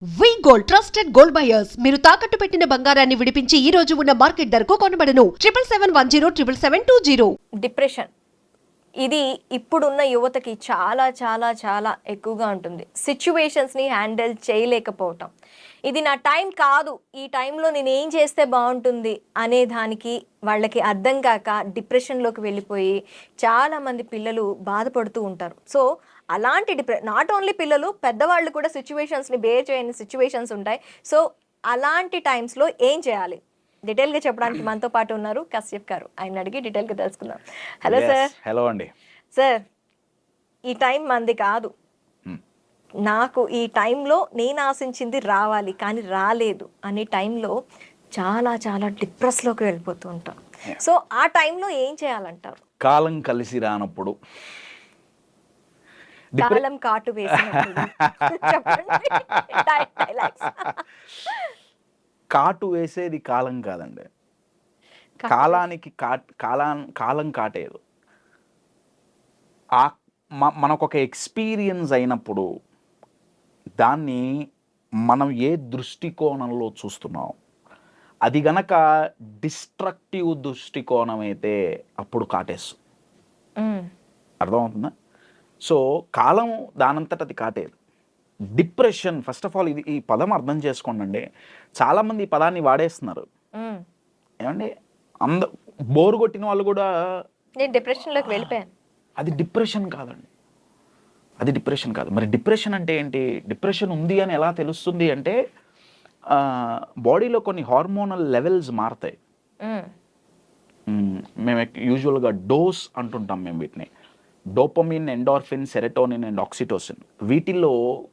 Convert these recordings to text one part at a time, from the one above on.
వి gold trusted gold buyers మీరు తాకట్టు పెట్టిన బంగారాన్ని విడిపించి ఈ రోజు ఉన్న మార్కెట్ ధరకు కొనబడను 7771077720. డిప్రెషన్ ఇది ఇప్పుడున్న యువతకి చాలా చాలా చాలా ఎక్కువగా ఉంటుంది. సిచ్యువేషన్స్ని హ్యాండిల్ చేయలేకపోవటం, ఇది నా టైం కాదు, ఈ టైంలో నేను ఏం చేస్తే బాగుంటుంది అనే దానికి వాళ్ళకి అర్థం కాక డిప్రెషన్లోకి వెళ్ళిపోయి చాలామంది పిల్లలు బాధపడుతూ ఉంటారు. సో అలాంటి నాట్ ఓన్లీ పిల్లలు, పెద్దవాళ్ళు కూడా సిచ్యువేషన్స్ని బేర్ చేయని సిచ్యువేషన్స్ ఉంటాయి. సో అలాంటి టైమ్స్లో ఏం చేయాలి డీటెయిల్గా చెప్పడానికి మనతో పాటు ఉన్నారు కశ్యప్ గారు. ఆయన అడిగి డీటెయిల్గా తెలుసుకుందాం. Hello sir. హలో అండి. సార్, ఈ టైం మంది కాదు, నాకు ఈ టైంలో నేను ఆశించింది రావాలి కానీ రాలేదు అనే టైంలో చాలా చాలా డిప్రెస్లోకి వెళ్ళిపోతూ ఉంటాం. సో ఆ టైంలో ఏం చేయాలంటారు? కాలం కలిసి రానప్పుడు, కాలం కాటు వేసినప్పుడు చెప్పండి. కాటు వేసేది కాలం కాదండి, కాలానికి కాలం కాటేదు. మనకొక ఎక్స్పీరియన్స్ అయినప్పుడు దాన్ని మనం ఏ దృష్టికోణంలో చూస్తున్నాం, అది గనక డిస్ట్రక్టివ్ దృష్టికోణం అయితే అప్పుడు కాటేస్తుంది. అర్థమవుతుందా? సో కాలం దానంతట అది కాటేది. డిప్రెషన్, ఫస్ట్ ఆఫ్ ఆల్ ఇది ఈ పదం అర్థం చేసుకోండి. చాలామంది ఈ పదాన్ని వాడేస్తున్నారు. ఏమండి, బోరు కొట్టిన వాళ్ళు కూడా నేను డిప్రెషన్లోకి వెళ్ళిపోయాను, అది డిప్రెషన్ కాదండి, అది డిప్రెషన్ కాదు. మరి డిప్రెషన్ అంటే ఏంటి? డిప్రెషన్ ఉంది అని ఎలా తెలుస్తుంది అంటే బాడీలో కొన్ని హార్మోనల్ లెవెల్స్ మారుతాయి. మేము యూజువల్గా డోస్ అంటుంటాం మేము వీటిని. Dopamine, endorphin, serotonin and oxytocin. వీటిల్లో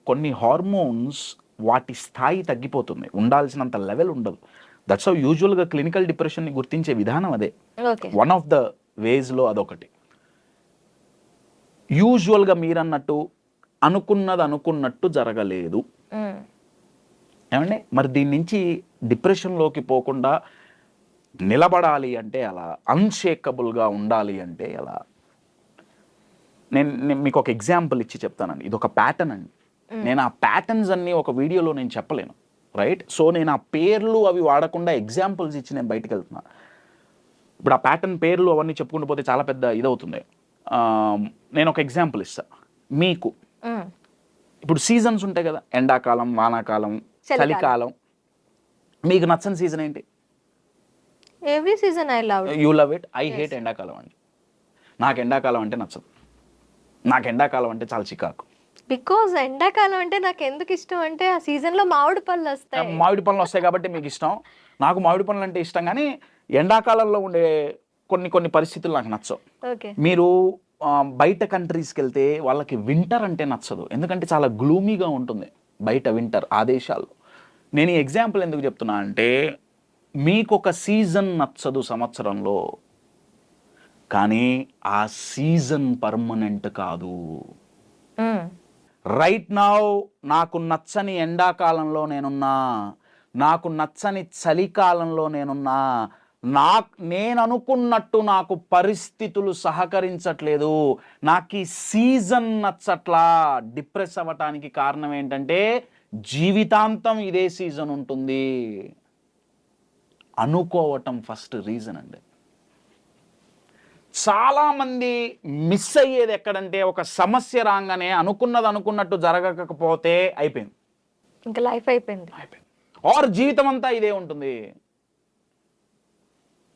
కొన్ని హార్మోన్స్ వాటి స్థాయి తగ్గిపోతుంది, ఉండాల్సినంత లెవెల్ ఉండదు. దట్స్ హౌ యూజువల్గా క్లినికల్ డిప్రెషన్ని గుర్తించే విధానం అదే. వన్ ఆఫ్ ద వేస్లో అదొకటి. యూజువల్గా మీరన్నట్టు అనుకున్నట్టు జరగలేదు ఏమండి. మరి దీని నుంచి డిప్రెషన్లోకి పోకుండా నిలబడాలి అంటే ఎలా, అన్షేకబుల్గా ఉండాలి అంటే ఎలా? నేను మీకు ఒక ఎగ్జాంపుల్ ఇచ్చి చెప్తానండి. ఇది ఒక ప్యాటర్న్ అండి. నేను ఆ ప్యాటర్న్స్ అన్నీ ఒక వీడియోలో నేను చెప్పలేను, రైట్? సో నేను ఆ పేర్లు అవి వాడకుండా ఎగ్జాంపుల్స్ ఇచ్చి నేను బయటకు వెళ్తున్నాను. ఇప్పుడు ఆ ప్యాటర్న్ పేర్లు అవన్నీ చెప్పుకుంటూ పోతే చాలా పెద్ద ఇదవుతుంది. నేను ఒక ఎగ్జాంపుల్ ఇస్తాను మీకు. ఇప్పుడు సీజన్స్ ఉంటాయి కదా, ఎండాకాలం, వానాకాలం, చలికాలం. మీకు నచ్చని సీజన్ ఏంటి? Every season I love. You love it. I hate ఎండాకాలం అండి. నాకు ఎండాకాలం అంటే నచ్చదు. నాకు ఎండాకాలం అంటే చాలా చికాకు. బికాజ్ ఎండాకాలం అంటే నాకు ఎందుకు ఇష్టం అంటే ఆ సీజన్లో మామిడి పళ్ళు వస్తాయి. మామిడి పళ్ళు వస్తాయి కాబట్టి మీకు ఇష్టం. నాకు మామిడి పళ్ళు అంటే ఇష్టం, కానీ ఎండాకాలంలో ఉండే కొన్ని పరిస్థితులు నాకు నచ్చవు. మీరు బయట కంట్రీస్కి వెళ్తే వాళ్ళకి వింటర్ అంటే నచ్చదు, ఎందుకంటే చాలా గ్లూమీగా ఉంటుంది బయట వింటర్ ఆ దేశాల్లో. నేను ఈ ఎగ్జాంపుల్ ఎందుకు చెప్తున్నా అంటే, మీకు ఒక సీజన్ నచ్చదు సంవత్సరంలో, కానీ ఆ సీజన్ పర్మనెంట్ కాదు. రైట్ నౌ నాకు నచ్చని ఎండాకాలంలో నేనున్నా, నాకు నచ్చని చలికాలంలో నేనున్నా, నేను అనుకున్నట్టు నాకు పరిస్థితులు సహకరించట్లేదు, నాకు ఈ సీజన్ నచ్చట్లా. డిప్రెస్ అవ్వటానికి కారణం ఏంటంటే జీవితాంతం ఇదే సీజన్ ఉంటుంది అనుకోవటం ఫస్ట్ రీజన్ అండి. చాలామంది మిస్ అయ్యేది ఎక్కడంటే, ఒక సమస్య రాగానే అనుకున్నట్టు జరగకపోతే అయిపోయింది, ఇంకా లైఫ్ అయిపోయింది. ఆర్ జీవితం అంతా ఇదే ఉంటుంది.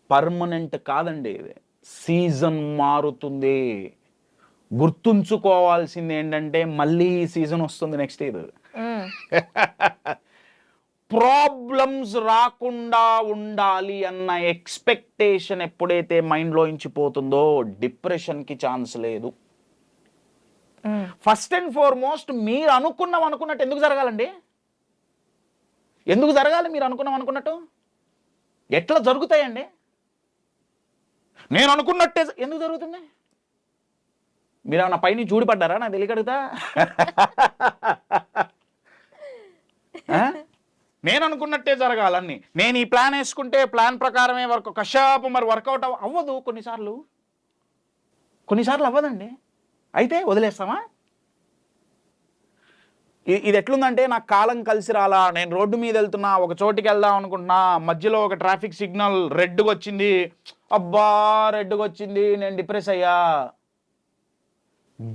పర్మనెంట్ కాదండి ఇది, సీజన్ మారుతుంది. గుర్తుంచుకోవాల్సింది ఏంటంటే, మళ్ళీ ఈ సీజన్ వస్తుంది నెక్స్ట్ ఇది. ప్రాబ్లమ్స్ రాకుండా ఉండాలి అన్న ఎక్స్పెక్టేషన్ ఎప్పుడైతే మైండ్లో ఇంచిపోతుందో డిప్రెషన్కి ఛాన్స్ లేదు. ఫస్ట్ అండ్ ఫార్మోస్ట్ మీరు అనుకున్నట్టు ఎందుకు జరగాలండి? ఎందుకు జరగాలి? మీరు అనుకున్నట్టు ఎట్లా జరుగుతాయండి? నేను అనుకున్నట్టే ఎందుకు జరుగుతుంది? మీరు ఏమన్నా పైన చూడిపడ్డారా? నాకు తెలియకడుగుతా. నేను అనుకున్నట్టే జరగాలని, నేను ఈ ప్లాన్ వేసుకుంటే ప్లాన్ ప్రకారమే కషాపు మరి వర్కౌట్ అవ్వదు. కొన్నిసార్లు అవ్వదండి. అయితే వదిలేస్తామా? ఇది ఎట్లుందంటే నాకు కాలం కలిసి రాలా, నేను రోడ్డు మీద వెళ్తున్నా, ఒక చోటికి వెళ్దాం అనుకుంటున్నా, మధ్యలో ఒక ట్రాఫిక్ సిగ్నల్ రెడ్గా వచ్చింది, అబ్బా రెడ్గా వచ్చింది, నేను డిప్రెస్ అయ్యా.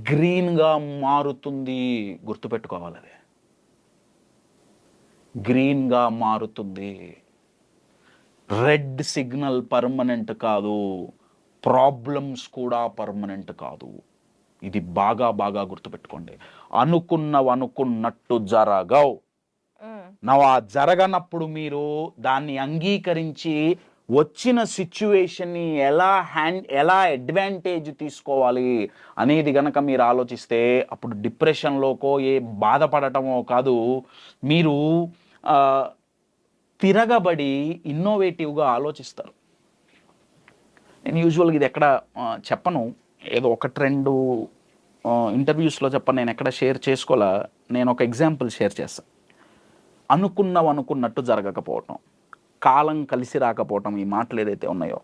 గ్రీన్గా మారుతుంది, గుర్తుపెట్టుకోవాలి, అది గ్రీన్గా మారుతుంది. రెడ్ సిగ్నల్ పర్మనెంట్ కాదు, ప్రాబ్లమ్స్ కూడా పర్మనెంట్ కాదు. ఇది బాగా బాగా గుర్తుపెట్టుకోండి. అనుకున్నట్టు జరగవు. ఆ జరగనప్పుడు మీరు దాన్ని అంగీకరించి వచ్చిన సిచ్యువేషన్ని ఎలా అడ్వాంటేజ్ తీసుకోవాలి అనేది గనక మీరు ఆలోచిస్తే అప్పుడు డిప్రెషన్లోకో ఏ బాధపడటమో కాదు, మీరు తిరగబడి ఇన్నోవేటివ్గా ఆలోచిస్తారు. నేను యూజువల్గా ఇది ఎక్కడ చెప్పను, ఏదో ఒకటి రెండు ఇంటర్వ్యూస్లో చెప్పను, నేను ఎక్కడ షేర్ చేసుకోవాలా. నేను ఒక ఎగ్జాంపుల్ షేర్ చేస్తాను. అనుకున్నట్టు జరగకపోవటం, కాలం కలిసి రాకపోవటం, ఈ మాటలు ఏదైతే ఉన్నాయో,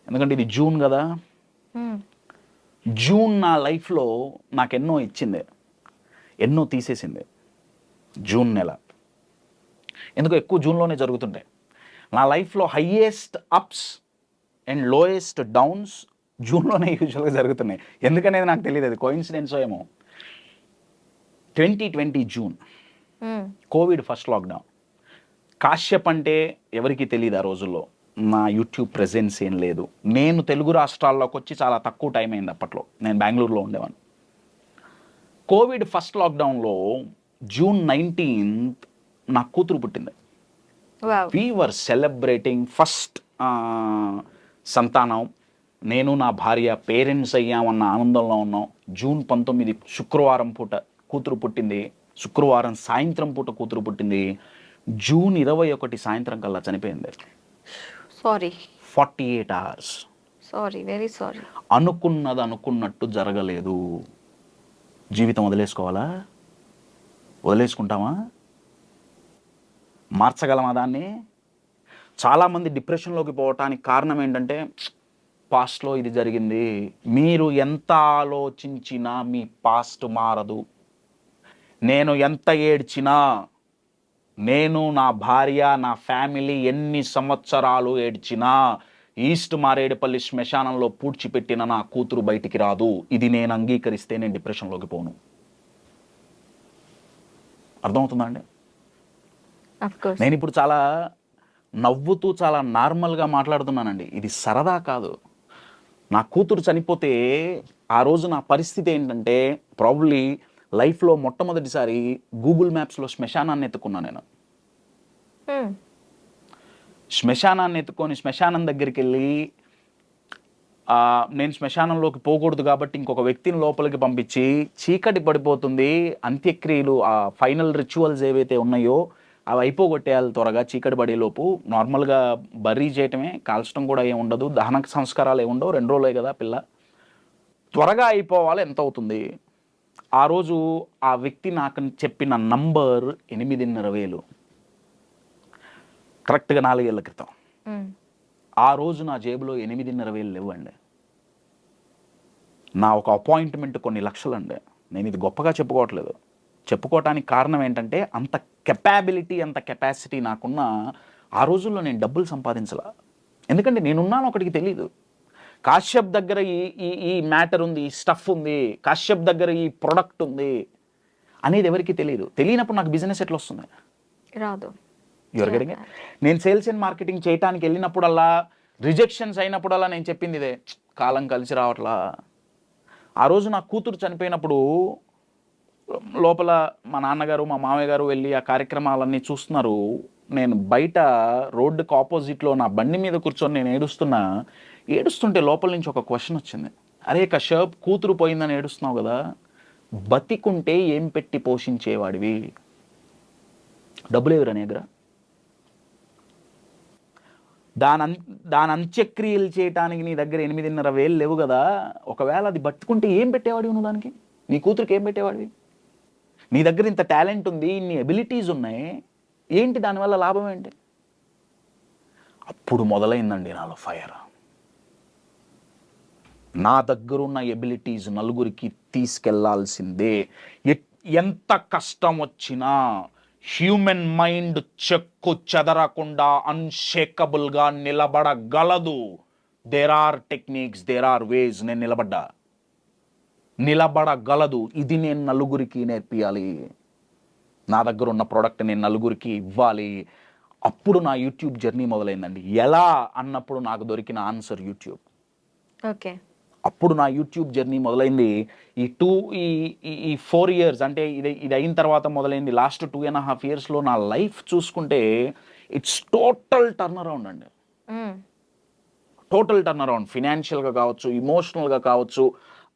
ఎందుకంటే ఇది జూన్ కదా, జూన్ నా లైఫ్లో నాకు ఎన్నో ఇచ్చింది, ఎన్నో తీసేసింది. జూన్ నెల ఎందుకో ఎక్కువ జూన్లోనే జరుగుతుంటాయి. నా లైఫ్లో highest ups and lowest downs జూన్లోనే యూజువల్గా జరుగుతున్నాయి. ఎందుకనేది నాకు తెలియదు, అది కోయిన్సిడెన్సో ఏమో. 2020 June, Covid first lockdown. Kashyap అంటే ఎవరికి తెలియదు ఆ రోజుల్లో, నా యూట్యూబ్ ప్రెజెన్స్ ఏం లేదు. నేను తెలుగు రాష్ట్రాల్లోకి వచ్చి చాలా తక్కువ టైం అయింది, అప్పట్లో నేను బెంగళూరులో ఉండేవాడిని. కోవిడ్ ఫస్ట్ లాక్డౌన్లో జూన్ 19th నా కూతురు పుట్టింది. వీ వర్ సెలబ్రేటింగ్ ఫస్ట్ సంతానం, నేను నా భార్య పేరెంట్స్ అయ్యామన్న ఆనందంలో ఉన్నాం. జూన్ 19 శుక్రవారం పూట కూతురు పుట్టింది, శుక్రవారం సాయంత్రం పూట కూతురు పుట్టింది. జూన్ 21 సాయంత్రం కల్లా చనిపోయింది. Sorry, 48 hours. Sorry, very sorry. అనుకున్నట్టు జరగలేదు. జీవితం వదిలేసుకోవాలా? వదిలేసుకుంటామా? మార్చగలమా దాన్ని? చాలామంది డిప్రెషన్లోకి పోవటానికి కారణం ఏంటంటే, పాస్ట్లో ఇది జరిగింది. మీరు ఎంత ఆలోచించినా మీ పాస్ట్ మారదు. నేను ఎంత ఏడ్చినా, నేను, నా భార్య, నా ఫ్యామిలీ ఎన్ని సంవత్సరాలు ఏడ్చినా, ఈస్ట్ మారేడుపల్లి శ్మశానంలో పూడ్చిపెట్టిన నా కూతురు బయటికి రాదు. ఇది నేను అంగీకరిస్తే నేను డిప్రెషన్లోకి పోను. అర్థమవుతుందా అండి? నేను ఇప్పుడు చాలా నవ్వుతూ చాలా నార్మల్గా మాట్లాడుతున్నానండి, ఇది సరదా కాదు. నా కూతురు చనిపోతే ఆ రోజు నా పరిస్థితి ఏంటంటే, ప్రాబబ్లీ లైఫ్లో మొట్టమొదటిసారి గూగుల్ మ్యాప్స్లో శ్మశానాన్ని ఎత్తుకున్నాను నేను. శ్మశానాన్ని ఎత్తుకొని శ్మశానం దగ్గరికి వెళ్ళి, నేను శ్మశానంలోకి పోకూడదు కాబట్టి ఇంకొక వ్యక్తిని లోపలికి పంపించి, చీకటి పడిపోతుంది, అంత్యక్రియలు ఆ ఫైనల్ రిచువల్స్ ఏవైతే ఉన్నాయో అవి అయిపోగొట్టేయాలి త్వరగా, చీకటి పడేలోపు. నార్మల్గా బర్రీ చేయటమే, కాల్చడం కూడా ఏమి ఉండదు, దహన సంస్కారాలు ఏమి ఉండవు, 2 రోజులే కదా పిల్ల, త్వరగా అయిపోవాలి, ఎంత అవుతుంది? ఆ రోజు ఆ వ్యక్తి నాకు చెప్పిన నంబర్ 8,500,000, కరెక్ట్గా 4 ఏళ్ల క్రితం. ఆ రోజు నా జేబులో 8,500,000 లేవండి. నా ఒక అపాయింట్మెంట్ కొన్ని లక్షలండి. నేను ఇది గొప్పగా చెప్పుకోవట్లేదు, చెప్పుకోవటానికి కారణం ఏంటంటే, అంత కెపాబిలిటీ, అంత కెపాసిటీ నాకున్న ఆ రోజుల్లో నేను డబ్బులు సంపాదించలా. ఎందుకంటే నేనున్నాను ఒకటికి తెలీదు. కాశ్యప్ దగ్గర ఈ మ్యాటర్ ఉంది, ఈ స్టఫ్ ఉంది, కాశ్యప్ దగ్గర ఈ ప్రొడక్ట్ ఉంది అనేది ఎవరికి తెలియదు. తెలియనప్పుడు నాకు బిజినెస్ ఎట్లా వస్తుంది? రాదు. ఎవరు గడిగా నేను సేల్స్ అండ్ మార్కెటింగ్ చేయడానికి వెళ్ళినప్పుడల్లా, రిజెక్షన్స్ అయినప్పుడల్లా నేను చెప్పింది ఇదే, కాలం కలిసి రావట్లా. ఆ రోజు నా కూతురు చనిపోయినప్పుడు లోపల మా నాన్నగారు, మా మామయ్య గారు వెళ్ళి ఆ కార్యక్రమాలన్నీ చూస్తున్నారు. నేను బయట రోడ్డుకు ఆపోజిట్లో నా బండి మీద కూర్చొని నేను ఏడుస్తుంటే లోపల నుంచి ఒక క్వశ్చన్ వచ్చింది. అరే కశ్యప్, కూతురు పోయిందని ఏడుస్తున్నావు కదా, బతికుంటే ఏం పెట్టి పోషించేవాడివి? డబ్బులు ఎవరు నీ దగ్గర? దాని అంత్యక్రియలు చేయటానికి నీ దగ్గర 8,500,000 లేవు కదా. ఒకవేళ అది బతుకుంటే ఏం పెట్టేవాడివి నువ్వు దానికి? నీ కూతురికి ఏం పెట్టేవాడివి? నీ దగ్గర ఇంత టాలెంట్ ఉంది, ఇన్ని ఎబిలిటీస్ ఉన్నాయి, ఏంటి దానివల్ల లాభం ఏంటి? అప్పుడు మొదలైందండి నాలో ఫైర్. నా దగ్గరున్న ఎబిలిటీస్ నలుగురికి తీసుకెళ్లాల్సిందే, ఎంత కష్టం వచ్చినా హ్యూమన్ మైండ్ చెక్కు చెదరకుండా అన్షేకబుల్గా నిలబడగలదు. There are techniques, there are ways. నేను నిలబడగలదు. ఇది నేను నలుగురికి నేర్పియాలి. నా దగ్గర ఉన్న ప్రోడక్ట్ నేను నలుగురికి ఇవ్వాలి. అప్పుడు నా యూట్యూబ్ జర్నీ మొదలైందండి. ఎలా అన్నప్పుడు నాకు దొరికిన ఆన్సర్ యూట్యూబ్. ఓకే, అప్పుడు నా యూట్యూబ్ జర్నీ మొదలైంది. ఈ 4 years అంటే ఇది అయిన తర్వాత మొదలైంది. లాస్ట్ 2.5 yearsలో నా లైఫ్ చూసుకుంటే ఇట్స్ టోటల్ టర్న్ అరౌండ్ అండి. Total turn around. ఫినాన్షియల్గా కావచ్చు, ఇమోషనల్గా కావచ్చు.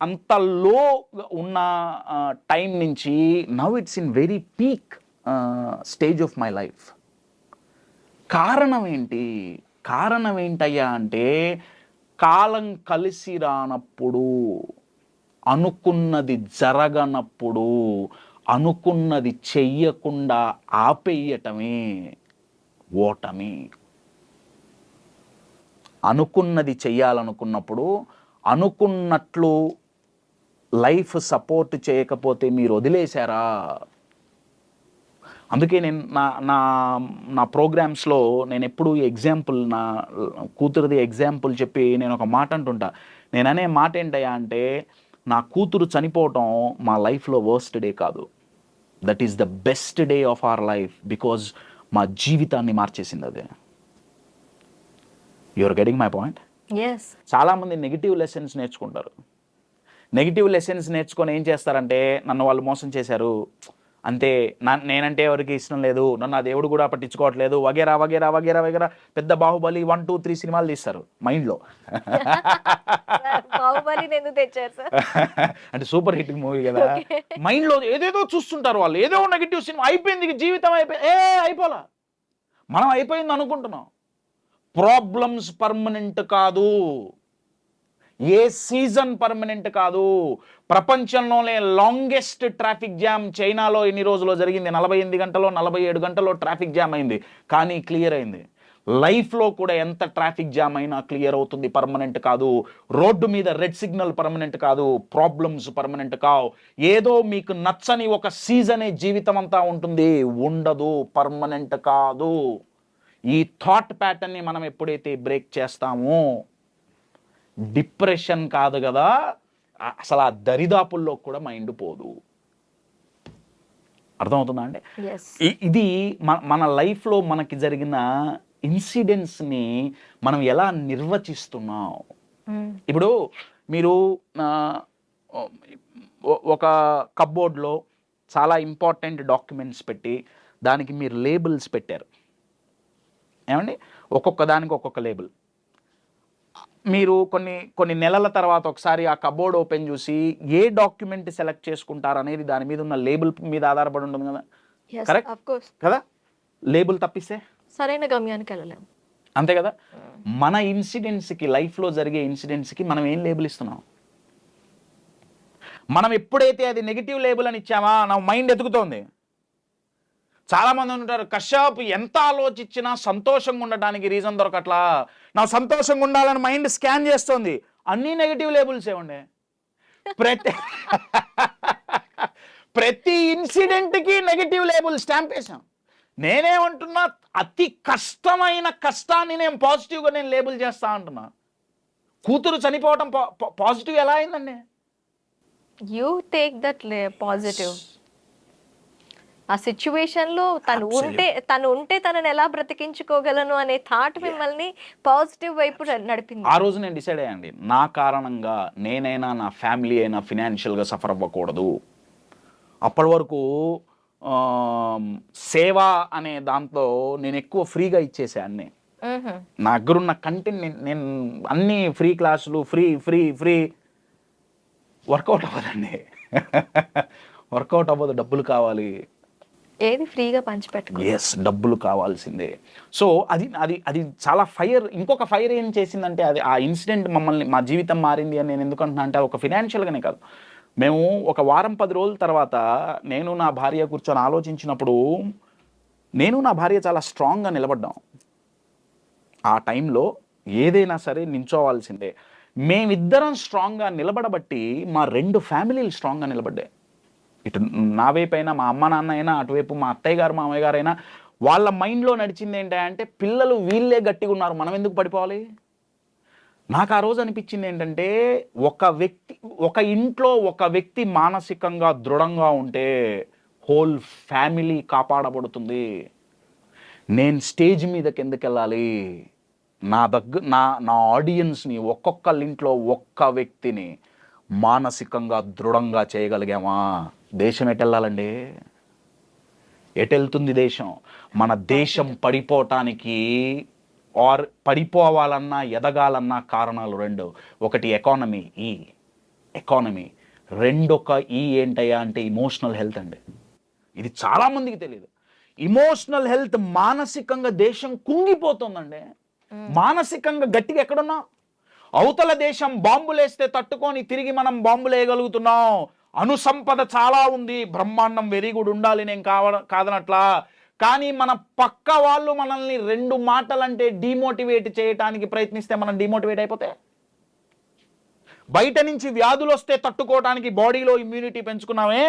అంత లో ఉన్న టైం నుంచి now it's in very peak stage of my life. కారణం ఏంటయ్యా అంటే కాలం కలిసి రానప్పుడు, అనుకున్నది జరగనప్పుడు, అనుకున్నది చెయ్యకుండా ఆపేయటమే ఓటమి. అనుకున్నది చెయ్యాలనుకున్నప్పుడు అనుకున్నట్లు లైఫ్ సపోర్ట్ చేయకపోతే మీరు వదిలేశారా? అందుకే నేను నా ప్రోగ్రామ్స్లో నేను ఎప్పుడు ఎగ్జాంపుల్, నా కూతురుది ఎగ్జాంపుల్ చెప్పి నేను ఒక మాట అంటుంటా. నేను అనే మాట ఏంటయ్యా అంటే, నా కూతురు చనిపోవటం మా లైఫ్లో వర్స్ట్ డే కాదు. That is the best day of our life. Because మా జీవితాన్ని మార్చేసింది అదే. You are getting my point? చాలామంది నెగిటివ్ లెసన్స్ నేర్చుకుంటారు. నెగిటివ్ లెసన్స్ నేర్చుకొని ఏం చేస్తారంటే, నన్ను వాళ్ళు మోసం చేశారు అంతే, నేనంటే ఎవరికి ఇష్టం లేదు, నన్ను ఆ దేవుడు కూడా పట్టించుకోవట్లేదు, వగేరా వగేరా వగేరా వగేరా. పెద్ద బాహుబలి 1, 2, 3 సినిమాలు తీస్తారు మైండ్లో. అంటే సూపర్ హిట్ మూవీ కదా. మైండ్లో ఏదేదో చూస్తుంటారు వాళ్ళు. ఏదో నెగిటివ్ సినిమా అయిపోయింది, జీవితం అయిపోలా. మనం అయిపోయింది అనుకుంటున్నాం. ప్రాబ్లమ్స్ పర్మనెంట్ కాదు. ఏ సీజన్ పర్మనెంట్ కాదు. ప్రపంచంలోనే లాంగెస్ట్ ట్రాఫిక్ జామ్ చైనాలో ఎన్ని రోజుల్లో జరిగింది? 48 గంటలో 47 గంటలో ట్రాఫిక్ జామ్ అయింది, కానీ క్లియర్ అయింది. లైఫ్లో కూడా ఎంత ట్రాఫిక్ జామ్ అయినా క్లియర్ అవుతుంది, పర్మనెంట్ కాదు. రోడ్డు మీద రెడ్ సిగ్నల్ పర్మనెంట్ కాదు, ప్రాబ్లమ్స్ పర్మనెంట్ కావు. ఏదో మీకు నచ్చని ఒక సీజనే జీవితం అంతా ఉంటుంది, ఉండదు, పర్మనెంట్ కాదు. ఈ థాట్ ప్యాటర్న్ని మనం ఎప్పుడైతే బ్రేక్ చేస్తామో, డిప్రెషన్ కాదు కదా, అసలు ఆ దరిదాపుల్లో కూడా మైండ్ పోదు. అర్థమవుతుందా అండి? ఇది మన లైఫ్లో మనకి జరిగిన ఇన్సిడెంట్స్ని మనం ఎలా నిర్వచిస్తున్నాం. ఇప్పుడు మీరు ఒక కప్బోర్డ్లో చాలా ఇంపార్టెంట్ డాక్యుమెంట్స్ పెట్టి దానికి మీరు లేబుల్స్ పెట్టారు. ఏమండి? ఒక్కొక్క దానికి ఒక్కొక్క లేబుల్. మీరు కొన్ని నెలల తర్వాత ఒకసారి ఆ కబోర్డ్ ఓపెన్ చేసి ఏ డాక్యుమెంట్ సెలెక్ట్ చేసుకుంటారు అనేది దాని మీద ఉన్న లేబుల్ మీద ఆధారపడి ఉంటుంది కదా. కరెక్ట్ కదా? లేబుల్ తప్పిస్తే సరైన గమ్యానికి వెళ్ళలేము. అంతే కదా. మన ఇన్సిడెంట్స్కి, లైఫ్లో జరిగే ఇన్సిడెంట్స్కి మనం ఏం లేబుల్ ఇస్తున్నాం? మనం ఎప్పుడైతే అది నెగిటివ్ లేబుల్ అని ఇచ్చామా, నా మైండ్ ఎతుకుతోంది. చాలామంది ఉంటారు, కశ్యప్ ఎంత ఆలోచించినా సంతోషంగా ఉండడానికి రీజన్ దొరకట్లా, నా సంతోషంగా ఉండాలని మైండ్ స్కాన్ చేస్తుంది. అన్నీ నెగిటివ్ లేబుల్స్ ఏమండి. ప్రతి ఇన్సిడెంట్కి నెగిటివ్ లేబుల్ స్టాంప్ వేసాం. నేనేమంటున్నా, అతి కష్టమైన కష్టాన్ని నేను పాజిటివ్గా నేను లేబుల్ చేస్తా అంటున్నా. కూతురు చనిపోవటం పాజిటివ్ ఎలా అయిందండి? You take that positive. ఆ సిచ్యువేషన్లో తను ఉంటే తనని ఎలా బ్రతికించుకోగలను అనే థాట్ మిమ్మల్ని పాజిటివ్ వైపు నడిపింది. ఆ రోజు నేను డిసైడ్ అయ్యండి, నా కారణంగా నేనైనా నా ఫ్యామిలీ అయినా ఫినాన్షియల్గా సఫర్ అవ్వకూడదు. అప్పటి వరకు సేవ అనే దాంతో నేను ఎక్కువ ఫ్రీగా ఇచ్చేసా అన్నీ. నా దగ్గరున్న కంటెంట్ నేను అన్ని ఫ్రీ క్లాసులు, ఫ్రీ ఫ్రీ ఫ్రీ వర్కౌట్ అవ్వదండి. వర్కౌట్ అవ్వదు, డబ్బులు కావాలి. ఏది ఫ్రీగా పంచిపెట్టుకో. ఎస్, డబ్బులు కావాల్సిందే. సో అది చాలా ఫైర్. ఇంకొక ఫైర్ ఏం చేసిందంటే, అది ఆ ఇన్సిడెంట్ మమ్మల్ని, మా జీవితం మారింది అని నేను ఎందుకంటున్నా అంటే, అది ఒక ఫినాన్షియల్గానే కాదు. మేము ఒక వారం 10 రోజుల తర్వాత నేను నా భార్య కూర్చొని ఆలోచించినప్పుడు, నేను నా భార్య చాలా స్ట్రాంగ్గా నిలబడ్డాం. ఆ టైంలో ఏదైనా సరే నించోవాల్సిందే. మేమిద్దరం స్ట్రాంగ్గా నిలబడబట్టి మా 2 ఫ్యామిలీలు స్ట్రాంగ్గా నిలబడ్డాయి. ఇటు నా వైపు అయినా, మా అమ్మ నాన్న అయినా, అటువైపు మా అత్తయ్య గారు మామయ్య గారు అయినా, వాళ్ళ మైండ్లో నడిచింది ఏంటంటే పిల్లలు వీళ్ళే గట్టిగా ఉన్నారు, మనం ఎందుకు పడిపోవాలి. నాకు ఆ రోజు అనిపించింది ఏంటంటే ఒక ఇంట్లో ఒక వ్యక్తి మానసికంగా దృఢంగా ఉంటే హోల్ ఫ్యామిలీ కాపాడబడుతుంది. నేను స్టేజ్ మీదకి ఎందుకు వెళ్ళాలి, నా ఆడియన్స్ని, ఒక్కొక్కళ్ళ ఇంట్లో ఒక్క వ్యక్తిని మానసికంగా దృఢంగా చేయగలిగామా, దేశం ఎటెళ్ళాలండి, ఎటెళ్తుంది దేశం. మన దేశం పడిపోవటానికి పడిపోవాలన్నా ఎదగాలన్నా కారణాలు రెండు. ఒకటి ఎకానమీ, రెండొక ఏంటయ్యా అంటే ఇమోషనల్ హెల్త్ అండి. ఇది చాలామందికి తెలియదు. ఇమోషనల్ హెల్త్, మానసికంగా దేశం కుంగిపోతుందండి. మానసికంగా గట్టిగా ఎక్కడున్నాం, అవతల దేశం బాంబులేస్తే తట్టుకొని తిరిగి మనం బాంబులేయగలుగుతున్నాం. అణుసంపద చాలా ఉంది, బ్రహ్మాండం, వెరీ గుడ్, ఉండాలి, నేను కాదనట్లా. కానీ మన పక్క వాళ్ళు మనల్ని 2 మాటలంటే డిమోటివేట్ చేయడానికి ప్రయత్నిస్తే మనం డిమోటివేట్ అయిపోతే, బయట నుంచి వ్యాధులు వస్తే తట్టుకోవడానికి బాడీలో ఇమ్యూనిటీ పెంచుకున్నామే,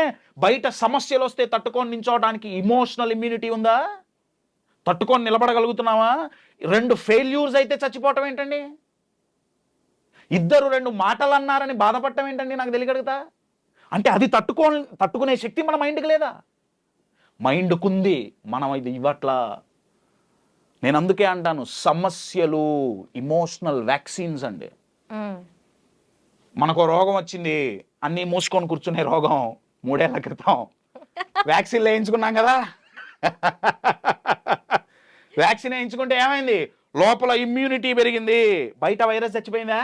బయట సమస్యలు వస్తే తట్టుకొని నించోవడానికి ఇమోషనల్ ఇమ్యూనిటీ ఉందా, తట్టుకొని నిలబడగలుగుతున్నావా. 2 ఫెయిల్యూర్స్ అయితే చచ్చిపోవటం ఏంటండి, 2 మాటలు అన్నారని బాధపడటం ఏంటండి, నాకు తెలియగలుగుతా. అంటే అది తట్టుకునే శక్తి మన మైండ్కి లేదా, మైండ్కుంది, మనం ఇది ఇవ్వట్లా. నేను అందుకే అంటాను, సమస్యలు ఇమోషనల్ వ్యాక్సిన్స్ అండి. మనకు రోగం వచ్చింది, అన్నీ మూసుకొని కూర్చునే రోగం 3 ఏళ్ల క్రితం వ్యాక్సిన్ వేయించుకున్నాం కదా. వ్యాక్సిన్ వేయించుకుంటే ఏమైంది, లోపల ఇమ్యూనిటీ పెరిగింది, బయట వైరస్ చచ్చిపోయిందా,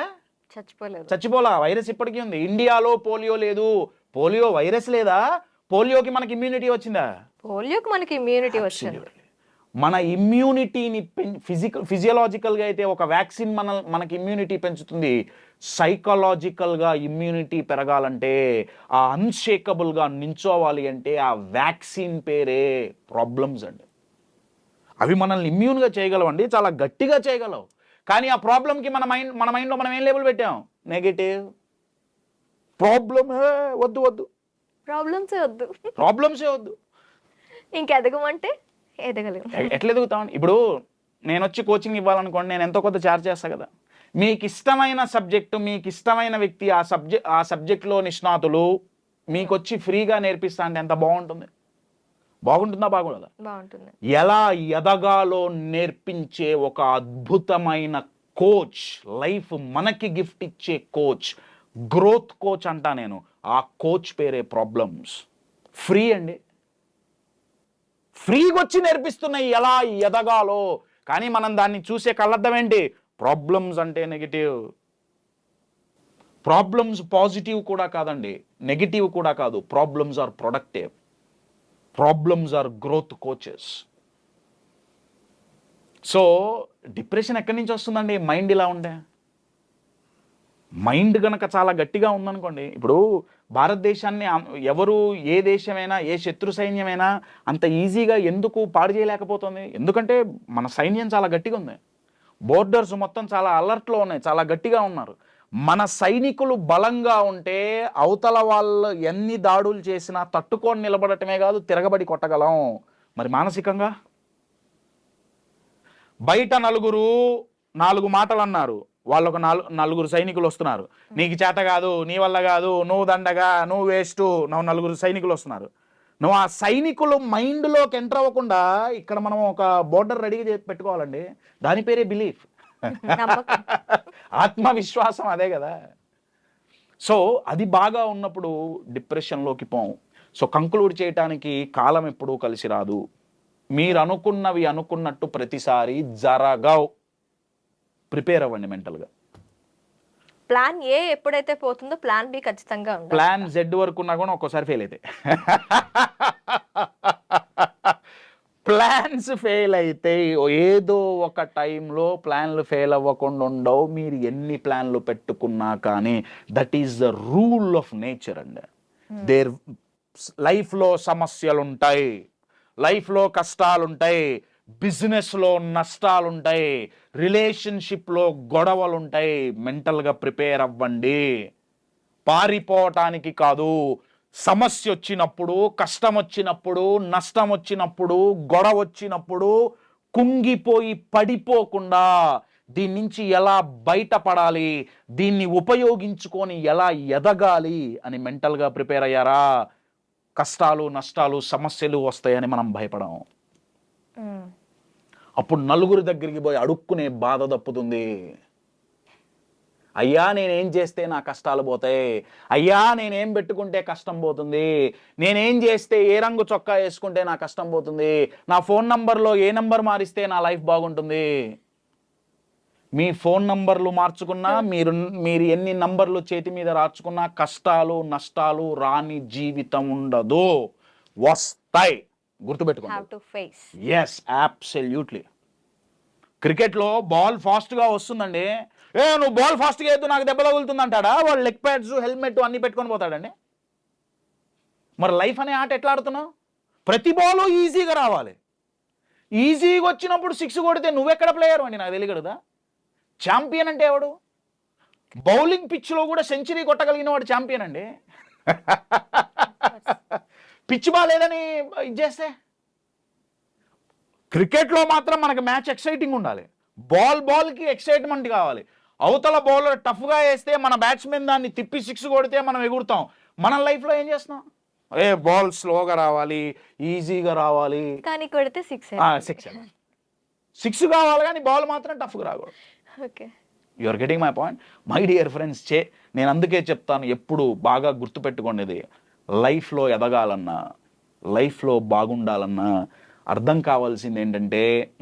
చచ్చిపోలా, వైరస్ ఇప్పటికీ ఉంది. ఇండియాలో పోలియో లేదు, పోలియో వైరస్ లేదా, పోలియోకి మనకి ఇమ్యూనిటీ వచ్చిందా, పోలియోకి మనకి ఇమ్యూనిటీ వచ్చింది. మన ఇమ్యూనిటీని ఫిజియలాజికల్గా అయితే ఒక వ్యాక్సిన్ మనకి ఇమ్యూనిటీ పెంచుతుంది. సైకలాజికల్గా ఇమ్యూనిటీ పెరగాలంటే, ఆ అన్షేకబుల్గా నించోవాలి అంటే ఆ వ్యాక్సిన్ పేరే ప్రాబ్లమ్స్ అండి. అవి మనల్ని ఇమ్యూన్గా చేయగలవండి, చాలా గట్టిగా చేయగలవు. కానీ ఆ ప్రాబ్లంకి మన మైండ్లో మనం ఏం లేబుల్ పెట్టాం, నెగటివ్. వద్దు, ప్రాబ్లమ్సే వద్దు. ఇంకెదగమంటే ఎదగలేము. ఎట్లా ఎదుగుతాం. ఇప్పుడు నేను వచ్చి కోచింగ్ ఇవ్వాలనుకోండి, నేను ఎంతో కొంత ఛార్జ్ చేస్తా కదా. మీకు ఇష్టమైన సబ్జెక్టు, మీకు ఇష్టమైన వ్యక్తి, ఆ సబ్జెక్ట్లో నిష్ణాతులు మీకు వచ్చి ఫ్రీగా నేర్పిస్తా అంటే ఎంత బాగుంటుందా, బాగుంటుందా. ఎలా ఎదగాలో నేర్పించే ఒక అద్భుతమైన కోచ్, లైఫ్ మనకి గిఫ్ట్ ఇచ్చే కోచ్, గ్రోత్ కోచ్ అంటా నేను. ఆ కోచ్ పేరే ప్రాబ్లమ్స్. ఫ్రీ అండి, ఫ్రీగా వచ్చి నేర్పిస్తున్నాయి ఎలా ఎదగాలో. కానీ మనం దాన్ని చూసే కళ్ళర్థం ఏంటి, ప్రాబ్లమ్స్ అంటే నెగిటివ్. ప్రాబ్లమ్స్ పాజిటివ్ కూడా కాదండి, నెగిటివ్ కూడా కాదు. Problems are productive, problems are growth coaches. So depression ఎక్కడి నుంచి వస్తుందండి, మైండ్ ఇలా ఉండే. మైండ్ గనక చాలా గట్టిగా ఉందనుకోండి, ఇప్పుడు భారతదేశాన్ని ఎవరు, ఏ దేశమైనా, ఏ శత్రు సైన్యమైనా అంత ఈజీగా ఎందుకు పాడు చేయలేకపోతుంది, ఎందుకంటే మన సైన్యం చాలా గట్టిగా ఉంది. బోర్డర్స్ మొత్తం చాలా అలర్ట్లో ఉన్నాయి, చాలా గట్టిగా ఉన్నారు. మన సైనికులు బలంగా ఉంటే అవతల వాళ్ళు ఎన్ని దాడులు చేసినా తట్టుకొని నిలబడటమే కాదు, తిరగబడి కొట్టగలం. మరి మానసికంగా బయట 4 మాటలు అన్నారు, వాళ్ళొక 4 సైనికులు వస్తున్నారు, నీకు చేత కాదు, నీ వల్ల కాదు, నువ్వు దండగా, నువ్వు వేస్ట్, 4 సైనికులు వస్తున్నారు. నువ్వు ఆ సైనికులు మైండ్లోకి ఎంటర్ అవ్వకుండా ఇక్కడ మనం ఒక బోర్డర్ రెడీగా చేసి పెట్టుకోవాలండి. దాని పేరే బిలీఫ్, ఆత్మవిశ్వాసం, అదే కదా. సో అది బాగా ఉన్నప్పుడు డిప్రెషన్లోకి పోం. సో కంక్లూడ్ చేయటానికి కాలం ఎప్పుడూ కలిసి రాదు. మీరు అనుకున్నవి అనుకున్నట్టు ప్రతిసారి జరగవు. ప్రిపేర్ అవ్వండి మెంటల్గా. ప్లాన్ ఏ ఎప్పుడైతే పోతుందో ప్లాన్ బి ఖచ్చితంగా ఉండాలి. ప్లాన్ జెడ్ వరకు ఉన్నా కూడా ఒక్కోసారి ఫెయిల్ అయితే, ప్లాన్స్ ఫెయిల్ అయితే ఏదో ఒక టైంలో ప్లాన్లు ఫెయిల్ అవ్వకుండా ఉండవు. మీరు ఎన్ని ప్లాన్లు పెట్టుకున్నా కానీ that is the rule of nature అండి. లైఫ్లో సమస్యలుంటాయి, లైఫ్లో కష్టాలుంటాయి, బిజినెస్లో నష్టాలుంటాయి, రిలేషన్షిప్లో గొడవలుంటాయి. మెంటల్గా ప్రిపేర్ అవ్వండి. పారిపోవటానికి కాదు, సమస్య వచ్చినప్పుడు, కష్టం వచ్చినప్పుడు, నష్టం వచ్చినప్పుడు, గొడవ వచ్చినప్పుడు కుంగిపోయి పడిపోకుండా దీని నుంచి ఎలా బయటపడాలి, దీన్ని ఉపయోగించుకొని ఎలా ఎదగాలి అని మెంటల్గా ప్రిపేర్ అయ్యారా? కష్టాలు, నష్టాలు, సమస్యలు వస్తాయని మనం భయపడం. అప్పుడు నలుగురి దగ్గరికి పోయి అడుక్కునే బాధ తప్పుతుంది. అయ్యా నేనేం చేస్తే నా కష్టాలు పోతాయి, అయ్యా నేనేం పెట్టుకుంటే కష్టం పోతుంది, నేనేం చేస్తే ఏ రంగు చొక్కా వేసుకుంటే నా కష్టం పోతుంది, నా ఫోన్ నంబర్లో ఏ నంబర్ మారిస్తే నా లైఫ్ బాగుంటుంది. మీ ఫోన్ నంబర్లు మార్చుకున్నా, మీరు ఎన్ని నంబర్లు చేతి మీద రాచుకున్నా కష్టాలు నష్టాలు రాని జీవితం ఉండదు, వస్తాయి. గుర్తుపెట్టుకోండి. Yes, absolutely. క్రికెట్లో బాల్ ఫాస్ట్గా వస్తుందండి, నువ్వు బాల్ ఫాస్ట్గా వేద్దు నాకు దెబ్బ తగులుతుంది అంటాడా? వాడు లెగ్ ప్యాడ్స్ హెల్మెట్ అన్ని పెట్టుకొని పోతాడండి. మరి లైఫ్ అనే ఆట ఎట్లా ఆడుతున్నావు? ప్రతి బాల్ ఈజీగా రావాలి. ఈజీగా వచ్చినప్పుడు 6 కొడితే నువ్వెక్కడ ప్లేయర్ అండి నాకు తెలియకూడదా? ఛాంపియన్ అంటే ఎవడు? బౌలింగ్ పిచ్లో కూడా సెంచరీ కొట్టగలిగిన వాడు ఛాంపియన్ అండి. పిచ్ బాలేదని ఇది చేస్తే. క్రికెట్లో మాత్రం మనకు మ్యాచ్ ఎక్సైటింగ్ ఉండాలి, బాల్కి ఎక్సైట్మెంట్ కావాలి. అవతల బౌలర్ టఫ్గా వేస్తే మన బ్యాట్స్మెన్ దాన్ని తిప్పి 6 కొడితే మనం ఎగురుతాం. మన లైఫ్లో ఏం చేస్తున్నాం? బాల్ స్లోగా రావాలి, ఈజీగా రావాలి, కానీ కొడితే 6 కావాలి, కానీ బాల్ మాత్రం టఫ్గా రాకూడదు. Okay, you are getting my point my dear friends. నేను అందుకే చెప్తాను, ఎప్పుడు బాగా గుర్తుపెట్టుకునేది, లైఫ్లో ఎదగాలన్నా, లైఫ్లో బాగుండాలన్నా అర్థం కావాల్సింది ఏంటంటే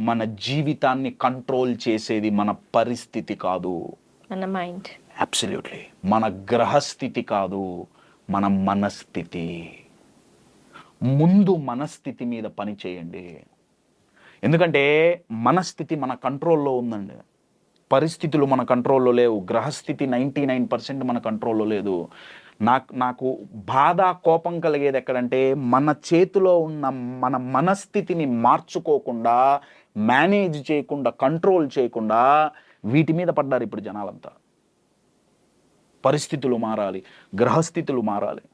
మన జీవితాన్ని కంట్రోల్ చేసేది మన పరిస్థితి కాదు, మన మైండ్. అబ్సల్యూట్లీ. మన గ్రహస్థితి కాదు, మన మనస్థితి. ముందు మనస్థితి మీద పని చేయండి. ఎందుకంటే మనస్థితి మన కంట్రోల్లో ఉందండి, పరిస్థితులు మన కంట్రోల్లో లేవు. గ్రహస్థితి 99% మన కంట్రోల్లో లేదు. నాకు బాధ, కోపం కలిగేది ఎక్కడంటే మన చేతిలో ఉన్న మన మనస్థితిని మార్చుకోకుండా, మేనేజ్ చేయకుండా, కంట్రోల్ చేయకుండా వీటి మీద పడ్డారు ఇప్పుడు జనాలంతా. పరిస్థితులు మారాలి, గ్రహస్థితులు మారాలి,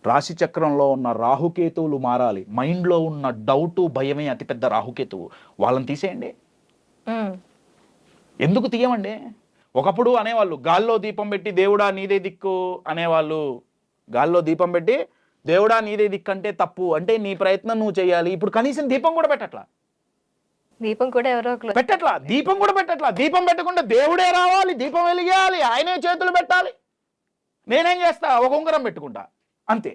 రాశి చక్రంలో ఉన్న రాహుకేతువులు మారాలి. మైండ్లో ఉన్న డౌటు, భయమే అతిపెద్ద రాహుకేతువు. వాళ్ళని తీసేయండి. ఎందుకు తీయమండి? ఒకప్పుడు అనేవాళ్ళు గాల్లో దీపం పెట్టి దేవుడా నీదే దిక్కు అనేవాళ్ళు. గాల్లో దీపం పెట్టి దేవుడా నీదే దిక్కు అంటే తప్పు, అంటే నీ ప్రయత్నం నువ్వు చేయాలి. ఇప్పుడు కనీసం దీపం కూడా పెట్టట్లా, దీపం కూడా ఎవరో పెట్టట్లా, దీపం కూడా పెట్టట్లా. దీపం పెట్టకుండా దేవుడే రావాలి, దీపం వెలిగేయాలి, ఆయనే చేతులు పెట్టాలి. నేనేం చేస్తా? ఒక ఉంగరం పెట్టుకుంటా అంతే,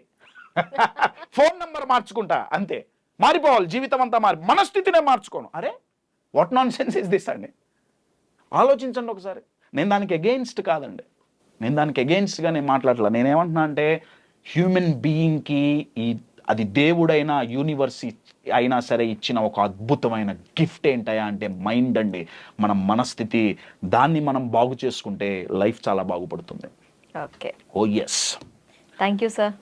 ఫోన్ నంబర్ మార్చుకుంటా అంతే. మారిపోవాలి జీవితం అంతా, మనస్థితినే మార్చుకోను. అరే what non sense is this అండి? ఆలోచించండి ఒకసారి. నేను దానికి అగెయిన్స్ట్ కాదండి, నేను దానికి అగెయిన్స్ట్గా నేను మాట్లాడలే. నేనేమంటున్నా అంటే హ్యూమన్ బీయింగ్కి అది దేవుడైనా యూనివర్స్ అయినా సరే ఇచ్చిన ఒక అద్భుతమైన గిఫ్ట్ ఏంటయా అంటే మైండ్ అండి, మన మనస్థితి. దాన్ని మనం బాగు చేసుకుంటే లైఫ్ చాలా బాగుపడుతుంది. Okay, oh yes. Thank you sir.